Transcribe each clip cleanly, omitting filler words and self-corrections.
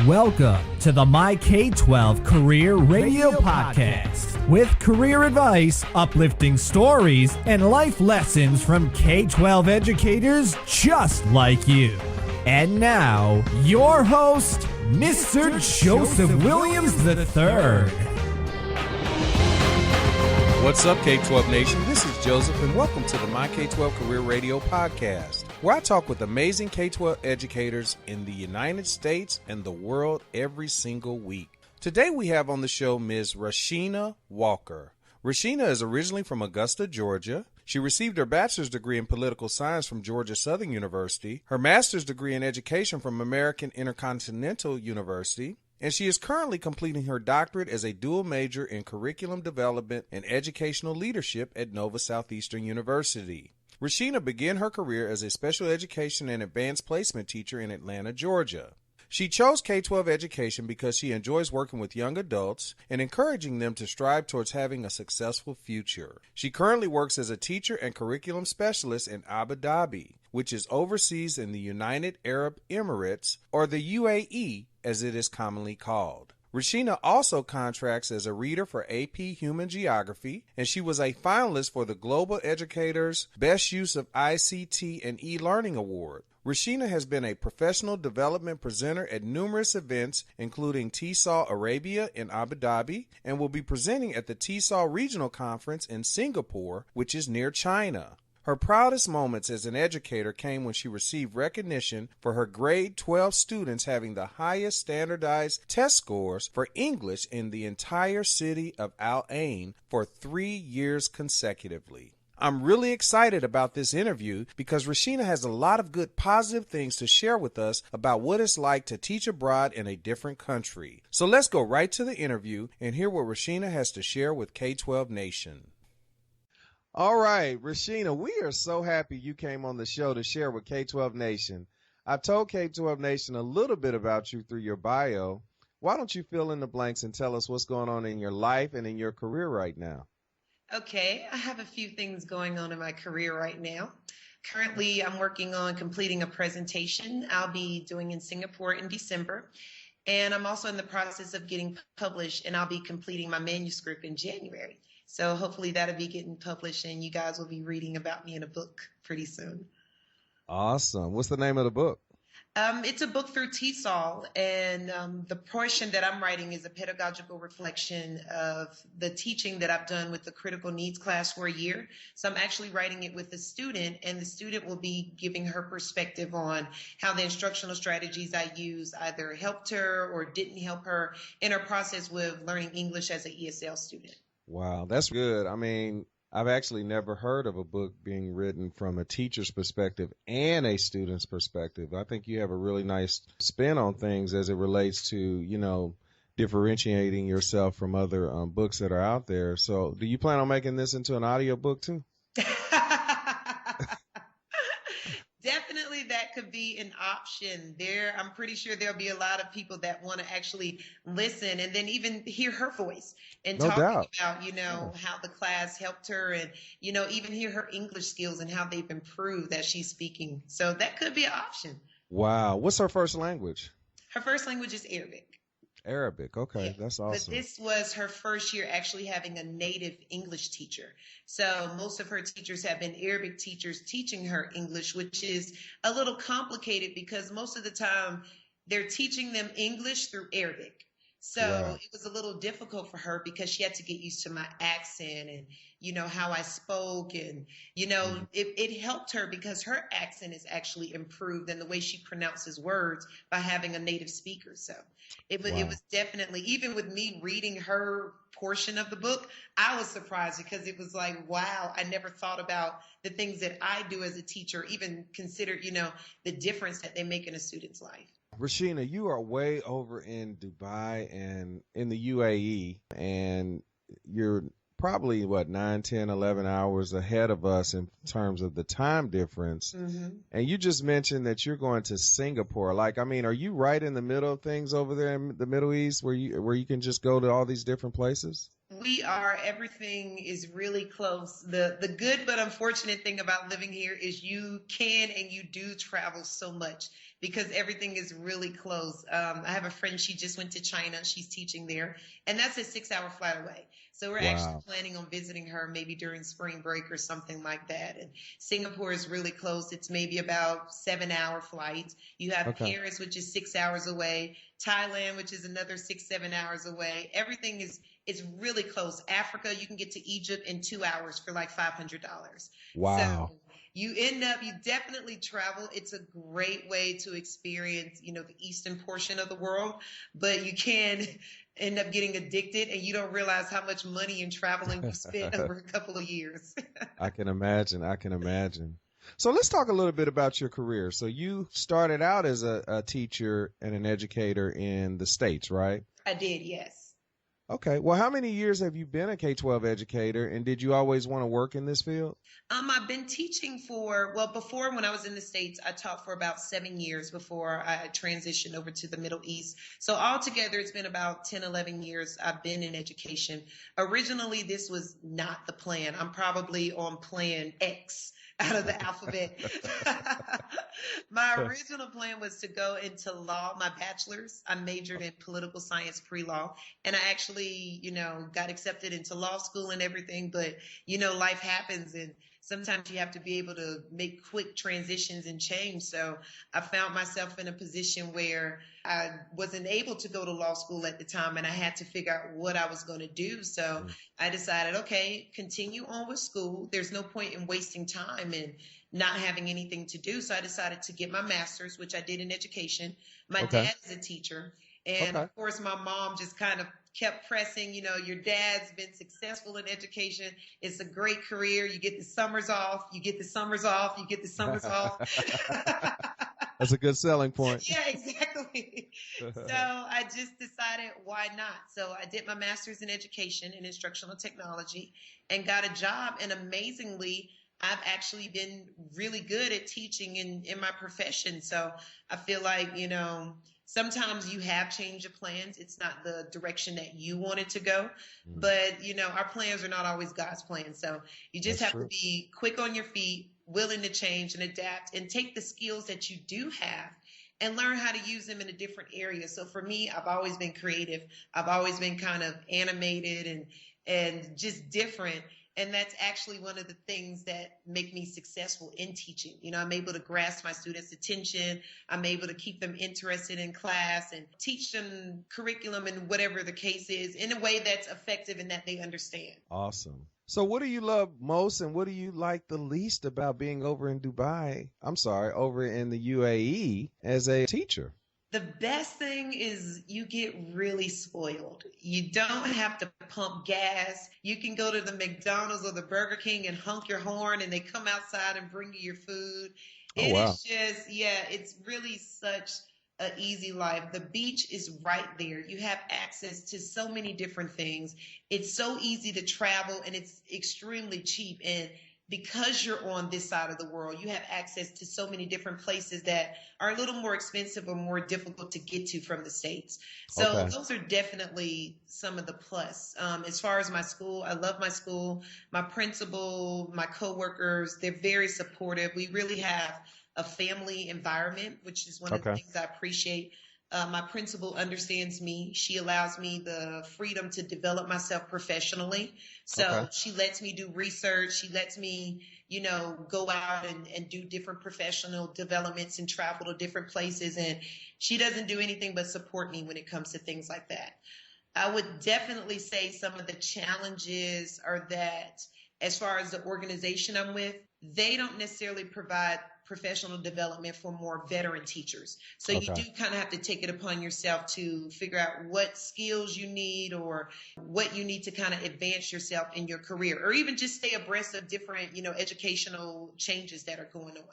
Welcome to the MyK12Career Radio Podcast with career advice, uplifting stories, and life lessons from K-12 educators just like you. And now, your host, Mr. Joseph Williams III. What's up, K-12 Nation? This is Joseph, and welcome to the MyK12Career Radio Podcast, where I talk with amazing K-12 educators in the United States and the world every single week. Today we have on the show Ms. Rashenah Walker. Rashenah is originally from Augusta, Georgia. She received her bachelor's degree in political science from Georgia Southern University, her master's degree in education from American Intercontinental University, and she is currently completing her doctorate as a dual major in curriculum development and educational leadership at Nova Southeastern University. Rashenah began her career as a special education and advanced placement teacher in Atlanta, Georgia. She chose K-12 education because she enjoys working with young adults and encouraging them to strive towards having a successful future. She currently works as a teacher and curriculum specialist in Abu Dhabi, which is overseas in the United Arab Emirates, or the UAE as it is commonly called. Rashenah also contracts as a reader for A.P. Human Geography, and she was a finalist for the Global Educator's Best Use of ICT and E-Learning Award. Rashenah has been a professional development presenter at numerous events, including TESOL Arabia in Abu Dhabi, and will be presenting at the TESOL Regional Conference in Singapore, which is near China. Her proudest moments as an educator came when she received recognition for her grade 12 students having the highest standardized test scores for English in the entire city of Al Ain for 3 years consecutively. I'm really excited about this interview because Rashenah has a lot of good positive things to share with us about what it's like to teach abroad in a different country. So let's go right to the interview and hear what Rashenah has to share with K-12 Nation. All right, Rashenah, we are so happy you came on the show to share with K-12 Nation. I've told K-12 Nation a little bit about you through your bio. Why don't you fill in the blanks and tell us what's going on in your life and in your career right now? Okay, I have a few things going on in my career right now. Currently, I'm working on completing a presentation I'll be doing in Singapore in December. And I'm also in the process of getting published, and I'll be completing my manuscript in January. So hopefully that'll be getting published, and you guys will be reading about me in a book pretty soon. Awesome. What's the name of the book? It's a book through TESOL, and the portion that I'm writing is a pedagogical reflection of the teaching that I've done with the critical needs class for a year. So I'm actually writing it with a student, and the student will be giving her perspective on how the instructional strategies I use either helped her or didn't help her in her process with learning English as an ESL student. Wow, that's good. I mean, I've actually never heard of a book being written from a teacher's perspective and a student's perspective. I think you have a really nice spin on things as it relates to, differentiating yourself from other books that are out there. So do you plan on making this into an audio book too? Definitely that could be an option there. I'm pretty sure there'll be a lot of people that want to actually listen and then even hear her voice and No talking doubt. about, how the class helped her and, even hear her English skills and how they've improved as she's speaking. So that could be an option. Wow. What's her first language? Her first language is Arabic. Arabic. Okay, Yeah. that's awesome. But this was her first year actually having a native English teacher. So most of her teachers have been Arabic teachers teaching her English, which is a little complicated because most of the time they're teaching them English through Arabic. So Right. it was a little difficult for her because she had to get used to my accent and, how I spoke. And, it helped her because her accent is actually improved and the way she pronounces words by having a native speaker. So it was definitely, even with me reading her portion of the book, I was surprised because it was like, wow, I never thought about the things that I do as a teacher, even considered, the difference that they make in a student's life. Rashenah, you are way over in Dubai and in the UAE, and you're probably, 9, 10, 11 hours ahead of us in terms of the time difference. Mm-hmm. And you just mentioned that you're going to Singapore. Are you right in the middle of things over there in the Middle East where you can just go to all these different places? We are. Everything is really close. The good but unfortunate thing about living here is you can and you do travel so much because everything is really close. I have a friend, she just went to China. She's teaching there, and that's a 6-hour flight away. So we're actually Wow. planning on visiting her maybe during spring break or something like that. And Singapore is really close. It's maybe about 7-hour flight. You have Okay. Paris, which is 6 hours away. Thailand, which is another 6, 7 hours away. Everything is really close. Africa, you can get to Egypt in 2 hours for like $500. So Wow. you definitely travel. It's a great way to experience, the eastern portion of the world, but you can end up getting addicted and you don't realize how much money and traveling you spent over a couple of years. I can imagine. I can imagine. So let's talk a little bit about your career. So you started out as a teacher and an educator in the States, right? I did, yes. Okay. Well, how many years have you been a K-12 educator, and did you always want to work in this field? I've been teaching before when I was in the States, I taught for about 7 years before I transitioned over to the Middle East. So altogether, it's been about 10, 11 years I've been in education. Originally, this was not the plan. I'm probably on plan X out of the alphabet. My original plan was to go into law, my bachelor's. I majored in political science pre-law, and I actually, got accepted into law school and everything. But, life happens, and sometimes you have to be able to make quick transitions and change. So I found myself in a position where I wasn't able to go to law school at the time, and I had to figure out what I was going to do. So I decided, okay, continue on with school. There's no point in wasting time and not having anything to do. So I decided to get my master's, which I did in education. My Okay. dad is a teacher. And Okay. of course, my mom just kind of kept pressing, your dad's been successful in education. It's a great career. You get the summers off. You get the summers off. You get the summers off. That's a good selling point. Yeah, exactly. So I just decided, why not? So I did my master's in education and instructional technology and got a job. And amazingly, I've actually been really good at teaching in my profession. So I feel like, sometimes you have changed your plans. It's not the direction that you wanted to go, but our plans are not always God's plans. So you just That's have to true. be quick on your feet, willing to change and adapt, and take the skills that you do have and learn how to use them in a different area. So for me, I've always been creative. I've always been kind of animated and just different. And that's actually one of the things that make me successful in teaching. I'm able to grasp my students' attention. I'm able to keep them interested in class and teach them curriculum and whatever the case is in a way that's effective and that they understand. Awesome. So what do you love most and what do you like the least about being over in over in the UAE as a teacher? The best thing is you get really spoiled. You don't have to pump gas. You can go to the McDonald's or the Burger King and honk your horn and they come outside and bring you your food. Oh, It wow. is just, it's really such an easy life. The beach is right there. You have access to so many different things. It's so easy to travel and it's extremely cheap. And because you're on this side of the world, you have access to so many different places that are a little more expensive or more difficult to get to from the States. So Okay. those are definitely some of the plus. As far as my school, I love my school. My principal, my coworkers, they're very supportive. We really have a family environment, which is one of the Okay. things I appreciate. My principal understands me. She allows me the freedom to develop myself professionally. So Okay. she lets me do research. She lets me, go out and do different professional developments and travel to different places. And she doesn't do anything but support me when it comes to things like that. I would definitely say some of the challenges are that as far as the organization I'm with, they don't necessarily provide professional development for more veteran teachers. So you Okay. do kind of have to take it upon yourself to figure out what skills you need or what you need to kind of advance yourself in your career or even just stay abreast of different, educational changes that are going on.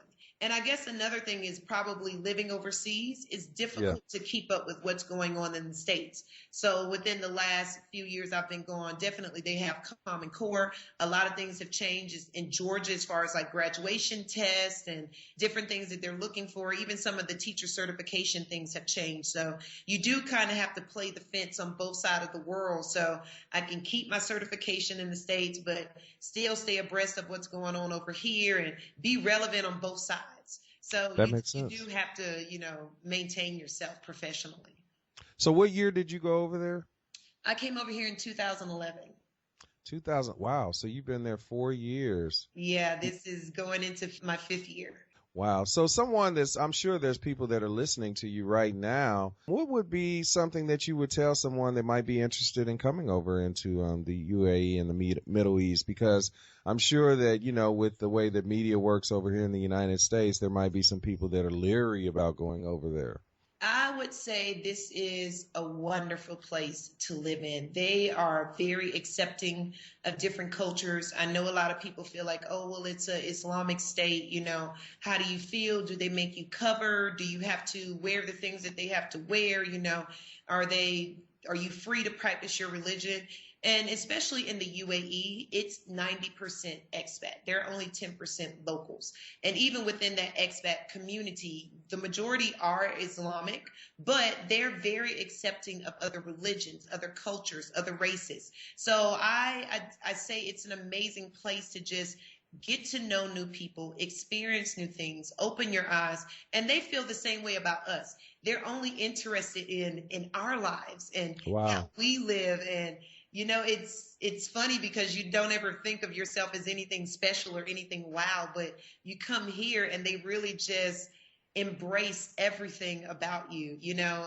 And I guess another thing is probably living overseas is Yeah. difficult to keep up with what's going on in the States. So within the last few years I've been gone, definitely they have Common Core. A lot of things have changed in Georgia as far as like graduation tests and different things that they're looking for. Even some of the teacher certification things have changed. So you do kind of have to play the fence on both sides of the world. So I can keep my certification in the States, but still stay abreast of what's going on over here and be relevant on both sides. So That makes you sense. do have to, maintain yourself professionally. So what year did you go over there? I came over here in 2011. 2000. Wow. So you've been there 4 years. Yeah, this is going into my fifth year. Wow. So I'm sure there's people that are listening to you right now. What would be something that you would tell someone that might be interested in coming over into the UAE and the Middle East? Because I'm sure that, with the way that media works over here in the United States, there might be some people that are leery about going over there. I would say this is a wonderful place to live in. They are very accepting of different cultures. I know a lot of people feel like, oh, well, it's an Islamic state. How do you feel? Do they make you cover? Do you have to wear the things that they have to wear? Are you free to practice your religion? And especially in the UAE, it's 90% expat. There are only 10% locals. And even within that expat community, the majority are Islamic, but they're very accepting of other religions, other cultures, other races. So I say it's an amazing place to just get to know new people, experience new things, open your eyes, and they feel the same way about us. They're only interested in our lives and Wow. how we live. And it's funny because you don't ever think of yourself as anything special or anything wow, but you come here and they really just embrace everything about you,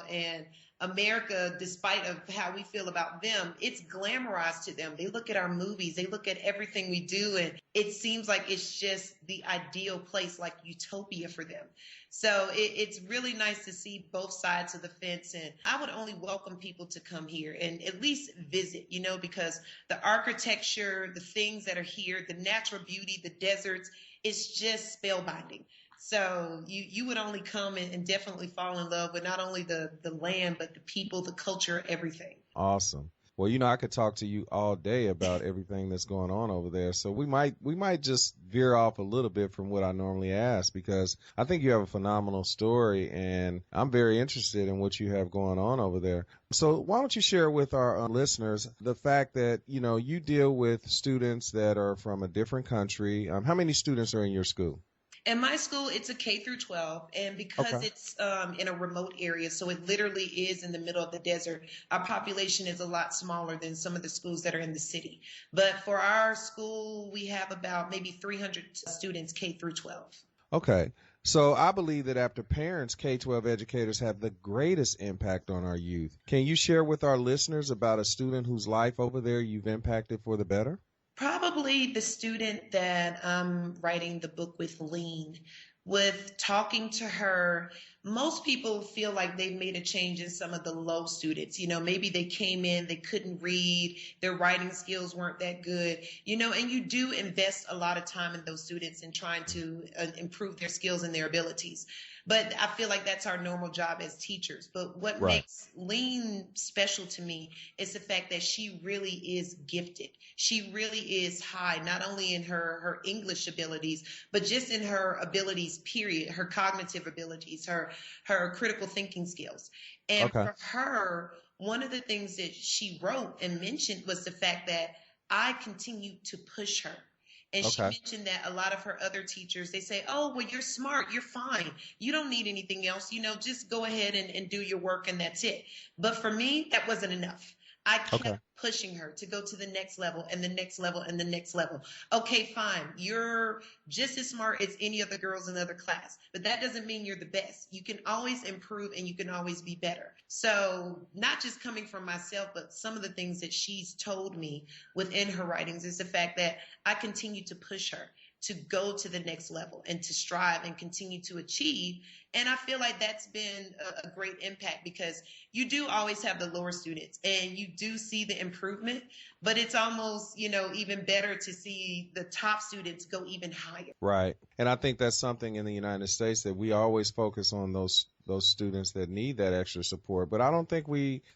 and America, despite of how we feel about them, it's glamorized to them. They look at our movies, they look at everything we do, and it seems like it's just the ideal place, like utopia for them. So it's really nice to see both sides of the fence. And I would only welcome people to come here and at least visit, because the architecture, the things that are here, the natural beauty, the deserts, it's just spellbinding. So you would only come and definitely fall in love with not only the land, but the people, the culture, everything. Awesome. Well, I could talk to you all day about everything that's going on over there. So we might just veer off a little bit from what I normally ask, because I think you have a phenomenal story and I'm very interested in what you have going on over there. So why don't you share with our listeners the fact that, you deal with students that are from a different country. How many students are in your school? In my school, it's a K through 12, and because it's in a remote area, so it literally is in the middle of the desert, our population is a lot smaller than some of the schools that are in the city. But for our school, we have about maybe 300 students K through 12. Okay. So I believe that after parents, K-12 educators have the greatest impact on our youth. Can you share with our listeners about a student whose life over there you've impacted for the better? Probably the student that I'm writing the book with, Lean. With talking to her, most people feel like they've made a change in some of the low students. Maybe they came in, they couldn't read, their writing skills weren't that good, and you do invest a lot of time in those students in trying to improve their skills and their abilities. But I feel like that's our normal job as teachers. But what makes Lean special to me is the fact that she really is gifted. She really is high, not only in her English abilities, but just in her abilities, period, her cognitive abilities, her critical thinking skills. And for her, one of the things that she wrote and mentioned was the fact that I continue to push her. And she mentioned that a lot of her other teachers, they say, oh, well, you're smart. You're fine. You don't need anything else. Just go ahead and do your work and that's it. But for me, that wasn't enough. I kept pushing her to go to the next level and the next level and the next level. Okay, fine. You're just as smart as any other girls in the other class, but that doesn't mean you're the best. You can always improve and you can always be better. So not just coming from myself, but some of the things that she's told me within her writings is the fact that I continue to push her to go to the next level and to strive and continue to achieve. And I feel like that's been a great impact, because you do always have the lower students and you do see the improvement, but it's almost, even better to see the top students go even higher. Right. And I think that's something in the United States that we always focus on those students that need that extra support. But I don't think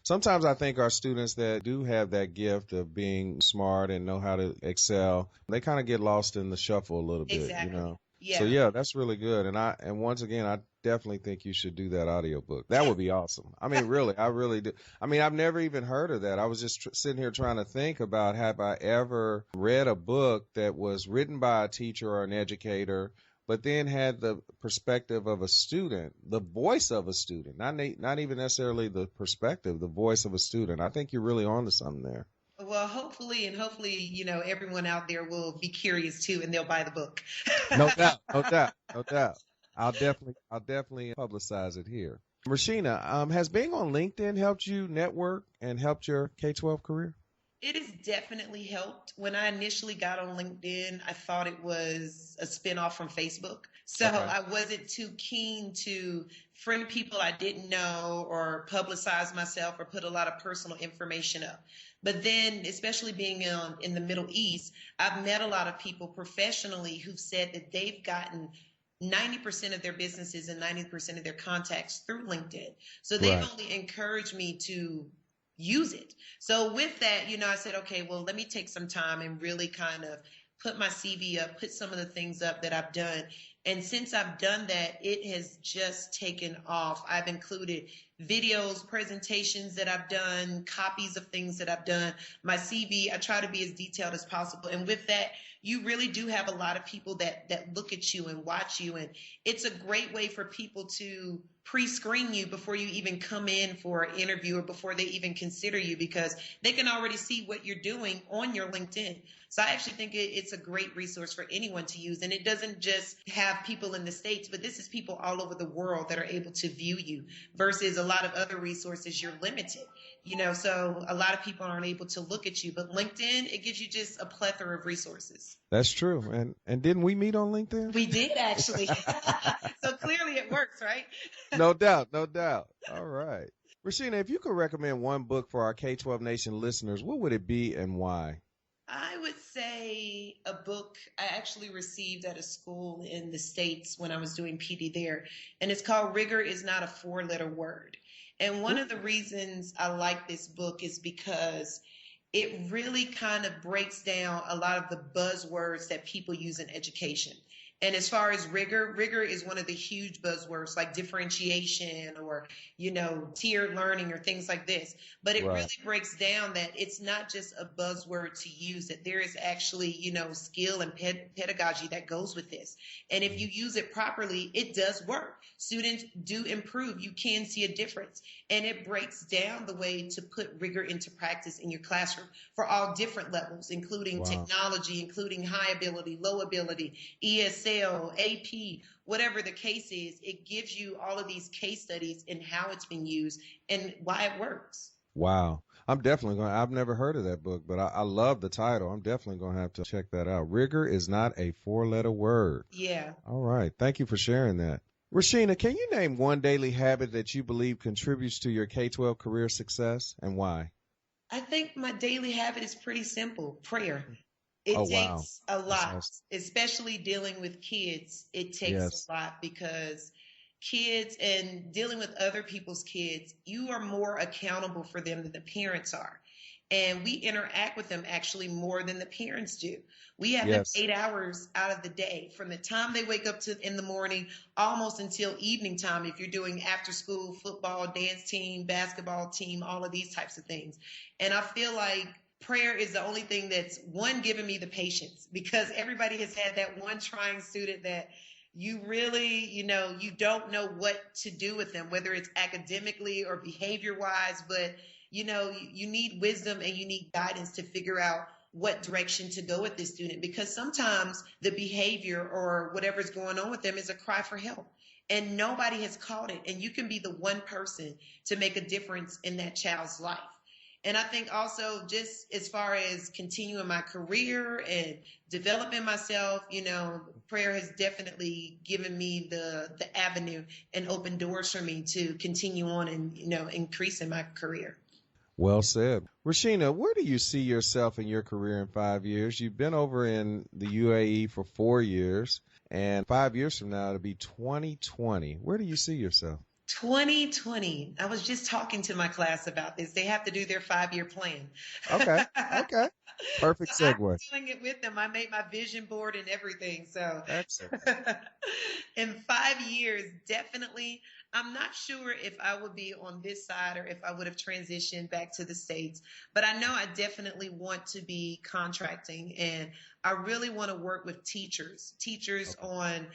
sometimes I think our students that do have that gift of being smart and know how to excel, they kind of get lost in the shuffle a little bit, Exactly. Yeah. So yeah, that's really good. And once again, I definitely think you should do that audiobook. That would be awesome. I mean, really, I really do. I mean, I've never even heard of that. I was just sitting here trying to think about, have I ever read a book that was written by a teacher or an educator, but then had the perspective of a student, the voice of a student, not even necessarily the perspective, the voice of a student. I think you're really onto something there. Well, hopefully, everyone out there will be curious too, and they'll buy the book. No doubt, no doubt, no doubt. I'll definitely publicize it here. Rashenah, has being on LinkedIn helped you network and helped your K-12 career? It has definitely helped. When I initially got on LinkedIn, I thought it was a spinoff from Facebook. So Okay. I wasn't too keen to friend people I didn't know or publicize myself or put a lot of personal information up. But then, especially being in the Middle East, I've met a lot of people professionally who've said that they've gotten 90% of their businesses and 90% of their contacts through LinkedIn. So they've Right. only encouraged me to use it. So with that, I said, okay, well, let me take some time and really kind of put my CV up, put some of the things up that I've done. And since I've done that, it has just taken off. I've included videos, presentations that I've done, copies of things that I've done. My CV, I try to be as detailed as possible. And with that, you really do have a lot of people that look at you and watch you. And it's a great way for people to pre-screen you before you even come in for an interview or before they even consider you, because they can already see what you're doing on your LinkedIn. So I actually think it's a great resource for anyone to use. And it doesn't just have people in the States, but this is people all over the world that are able to view you, versus a lot of other resources, you're limited. So a lot of people aren't able to look at you, but LinkedIn, it gives you just a plethora of resources. That's true. And didn't we meet on LinkedIn? We did, actually. So clearly it works, right? No doubt, no doubt. All right. Rashenah, if you could recommend one book for our K-12 Nation listeners, what would it be and why? I would say a book I actually received at a school in the States when I was doing PD there, and it's called Rigor is Not a Four-Letter Word. And one of the reasons I like this book is because it really kind of breaks down a lot of the buzzwords that people use in education. And as far as rigor is one of the huge buzzwords, like differentiation or, tiered learning or things like this. But it really breaks down that it's not just a buzzword to use, that there is actually, skill and pedagogy that goes with this. And if you use it properly, it does work. Students do improve. You can see a difference. And it breaks down the way to put rigor into practice in your classroom for all different levels, including technology, including high ability, low ability, ESL, AP, whatever the case is. It gives you all of these case studies and how it's been used and why it works. Wow. I've never heard of that book, but I love the title. I'm definitely going to have to check that out. Rigor is not a four-letter word. Yeah. All right. Thank you for sharing that. Rashenah, can you name one daily habit that you believe contributes to your K-12 career success and why? I think my daily habit is pretty simple: prayer. It Oh, wow. takes a That's lot, awesome. especially dealing with kids. It takes a lot, because kids and dealing with other people's kids, you are more accountable for them than the parents are. And we interact with them actually more than the parents do. We have them 8 hours out of the day, from the time they wake up in the morning, almost until evening time, if you're doing after school football, dance team, basketball team, all of these types of things. And I feel like prayer is the only thing that's, one, giving me the patience, because everybody has had that one trying student that you really, you don't know what to do with them, whether it's academically or behavior wise, but you need wisdom and you need guidance to figure out what direction to go with this student, because sometimes the behavior or whatever's going on with them is a cry for help and nobody has caught it. And you can be the one person to make a difference in that child's life. And I think also just as far as continuing my career and developing myself, prayer has definitely given me the avenue and open doors for me to continue on and, increasing my career. Well said. Rashenah, where do you see yourself in your career in 5 years? You've been over in the UAE for 4 years, and 5 years from now, it'll be 2020. Where do you see yourself? 2020. I was just talking to my class about this. They have to do their 5-year plan. Okay. Perfect So segue. I'm doing it with them. I made my vision board and everything. So Excellent. in 5 years, definitely, I'm not sure if I would be on this side or if I would have transitioned back to the States, but I know I definitely want to be contracting, and I really want to work with teachers on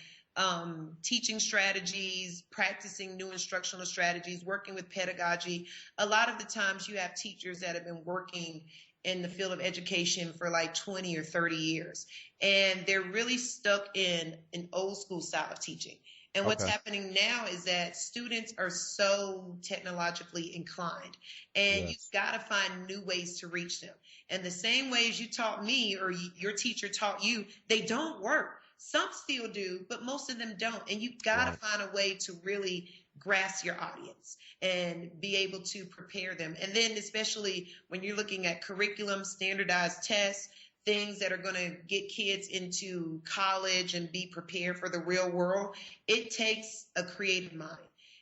teaching strategies, practicing new instructional strategies, working with pedagogy. A lot of the times you have teachers that have been working in the field of education for like 20 or 30 years, and they're really stuck in an old school style of teaching. And what's happening now is that students are so technologically inclined, and you've got to find new ways to reach them. And the same ways you taught me or your teacher taught you, they don't work. Some still do, but most of them don't. And you've got to find a way to really grasp your audience and be able to prepare them. And then especially when you're looking at curriculum, standardized tests, things that are going to get kids into college and be prepared for the real world, it takes a creative mind.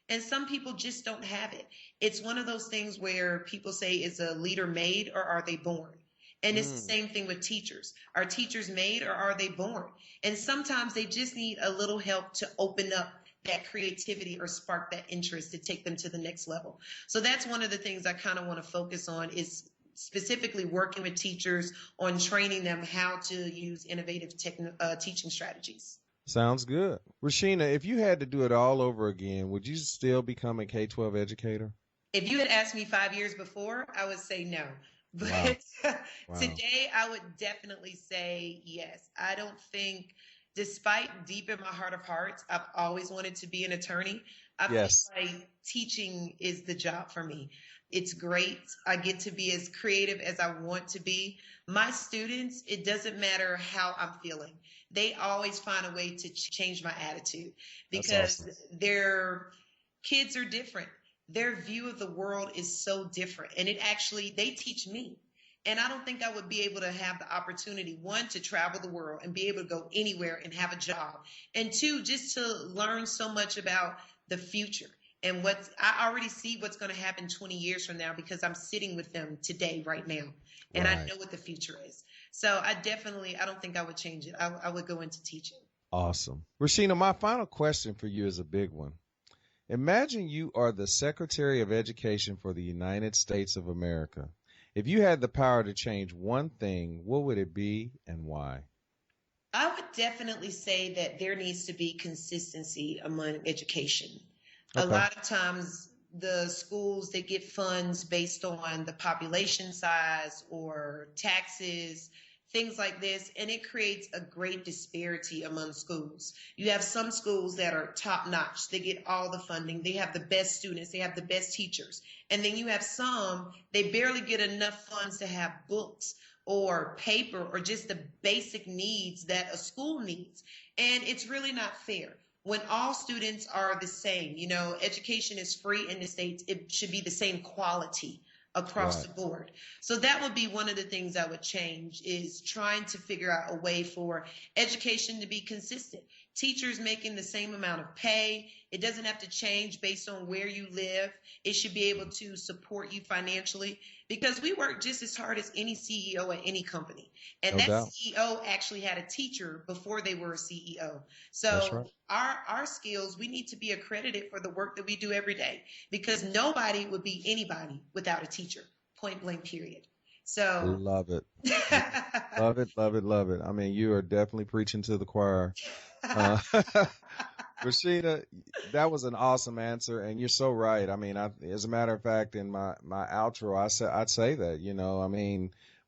And some people just don't have it. It's one of those things where people say, is a leader made or are they born? And it's the same thing with teachers. Are teachers made or are they born? And sometimes they just need a little help to open up that creativity or spark that interest to take them to the next level. So that's one of the things I kind of want to focus on, is specifically working with teachers on training them how to use innovative teaching strategies. Sounds good. Rashenah, if you had to do it all over again, would you still become a K-12 educator? If you had asked me 5 years before, I would say no. But today I would definitely say yes. I don't think, despite deep in my heart of hearts, I've always wanted to be an attorney. I feel like teaching is the job for me. It's great. I get to be as creative as I want to be. My students, it doesn't matter how I'm feeling. They always find a way to change my attitude, because their kids are different. Their view of the world is so different, and they teach me. And I don't think I would be able to have the opportunity, one, to travel the world and be able to go anywhere and have a job, and two, just to learn so much about the future and I already see what's going to happen 20 years from now, because I'm sitting with them today, right now, and I know what the future is. So I don't think I would change it. I would go into teaching. Awesome. Rashenah, my final question for you is a big one. Imagine you are the Secretary of Education for the United States of America. If you had the power to change one thing, what would it be and why? I would definitely say that there needs to be consistency among education. A lot of times the schools, they get funds based on the population size or taxes, things like this, and it creates a great disparity among schools. You have some schools that are top notch. They get all the funding. They have the best students. They have the best teachers. And then you have some, they barely get enough funds to have books or paper or just the basic needs that a school needs. And it's really not fair. When all students are the same, education is free in the States, it should be the same quality across the board. So that would be one of the things I would change, is trying to figure out a way for education to be consistent. Teachers making the same amount of pay. It doesn't have to change based on where you live. It should be able to support you financially, because we work just as hard as any CEO at any company. And CEO actually had a teacher before they were a CEO. So our skills, we need to be accredited for the work that we do every day, because nobody would be anybody without a teacher, point blank, period. So love it. Love it, love it, love it. I mean, you are definitely preaching to the choir. Rashenah, that was an awesome answer, and you're so right. I mean, as a matter of fact, in my outro, I'd say that,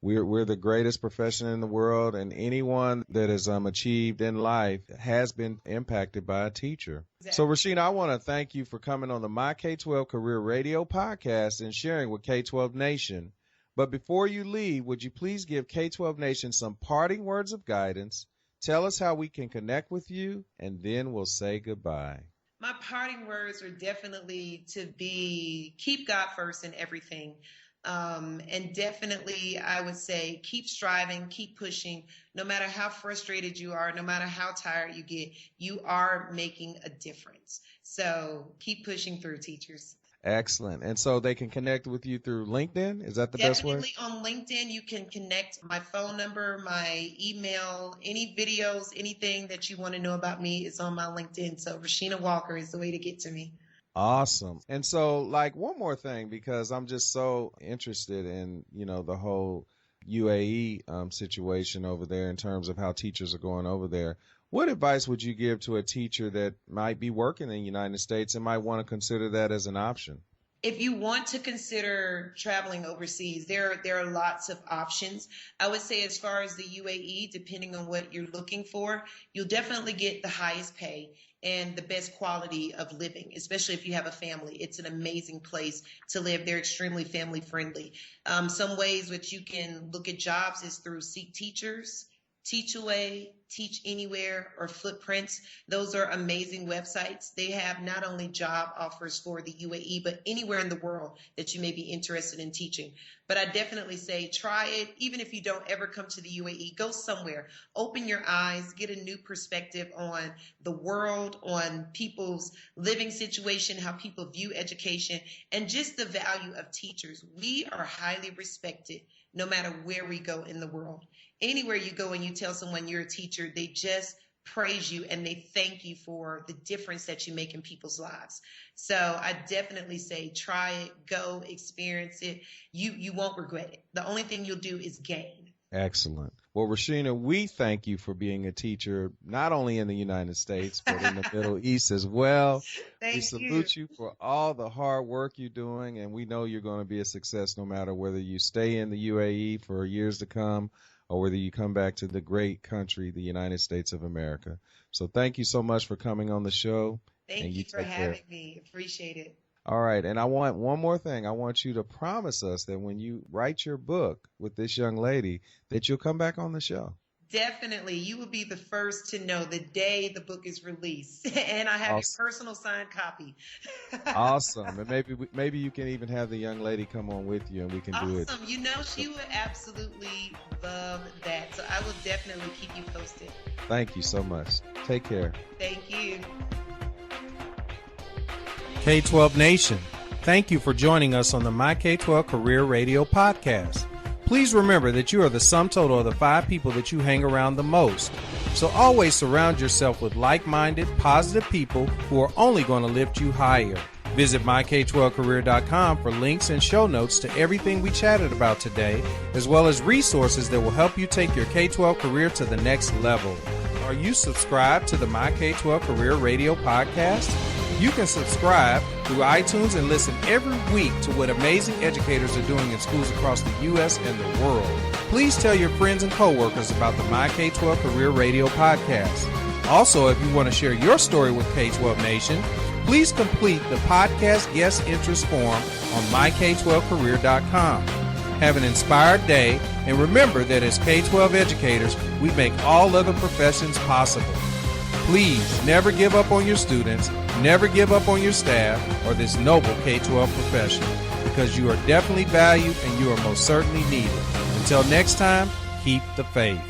we're the greatest profession in the world, and anyone that has achieved in life has been impacted by a teacher. Exactly. So, Rashenah, I want to thank you for coming on the MyK12 Career Radio podcast and sharing with K-12 Nation But before you leave, would you please give K-12 Nation some parting words of guidance? Tell us how we can connect with you, and then we'll say goodbye. My parting words are definitely to keep God first in everything. And definitely, I would say, keep striving, keep pushing. No matter how frustrated you are, no matter how tired you get, you are making a difference. So keep pushing through, teachers. Excellent. And so they can connect with you through LinkedIn? Is that the best way? Definitely on LinkedIn, you can connect. My phone number, my email, any videos, anything that you want to know about me is on my LinkedIn. So Rashenah Walker is the way to get to me. Awesome. And so, like, one more thing, because I'm just so interested in, the whole UAE situation over there in terms of how teachers are going over there. What advice would you give to a teacher that might be working in the United States and might want to consider that as an option? If you want to consider traveling overseas, there are lots of options. I would say as far as the UAE, depending on what you're looking for, you'll definitely get the highest pay and the best quality of living, especially if you have a family. It's an amazing place to live. They're extremely family friendly. Some ways which you can look at jobs is through Seek Teachers, Teach Away, Teach Anywhere, or Footprints. Those are amazing websites. They have not only job offers for the UAE, but anywhere in the world that you may be interested in teaching. But I definitely say try it. Even if you don't ever come to the UAE, go somewhere. Open your eyes, get a new perspective on the world, on people's living situation, how people view education, and just the value of teachers. We are highly respected no matter where we go in the world. Anywhere you go and you tell someone you're a teacher, they just praise you and they thank you for the difference that you make in people's lives. So I definitely say try it, go experience it. You won't regret it. The only thing you'll do is gain. Excellent. Well, Rashenah, we thank you for being a teacher, not only in the United States, but in the Middle East as well. Thank we salute you for all the hard work you're doing, and we know you're going to be a success no matter whether you stay in the UAE for years to come or whether you come back to the great country, the United States of America. So thank you so much for coming on the show. Thank you for having me. Appreciate it. All right. And I want one more thing. I want you to promise us that when you write your book with this young lady, that you'll come back on the show. Definitely. You will be the first to know the day the book is released. And I have Awesome. a personal signed copy. Awesome. And maybe you can even have the young lady come on with you and we can do it. Awesome. You know, she would absolutely love that. So I will definitely keep you posted. Thank you so much. Take care. Thank you. K-12 Nation, thank you for joining us on the MyK12 Career Radio Podcast. Please remember that you are the sum total of the 5 people that you hang around the most. So always surround yourself with like-minded, positive people who are only going to lift you higher. Visit MyK12Career.com for links and show notes to everything we chatted about today, as well as resources that will help you take your K-12 career to the next level. Are you subscribed to the MyK12 Career Radio Podcast? You can subscribe through iTunes and listen every week to what amazing educators are doing in schools across the U.S. and the world. Please tell your friends and coworkers about the MyK12 Career Radio Podcast. Also, if you want to share your story with K-12 Nation, please complete the podcast guest interest form on MyK12Career.com. Have an inspired day, and remember that as K-12 educators, we make all other professions possible. Please never give up on your students, never give up on your staff, or this noble K-12 profession, because you are definitely valued and you are most certainly needed. Until next time, keep the faith.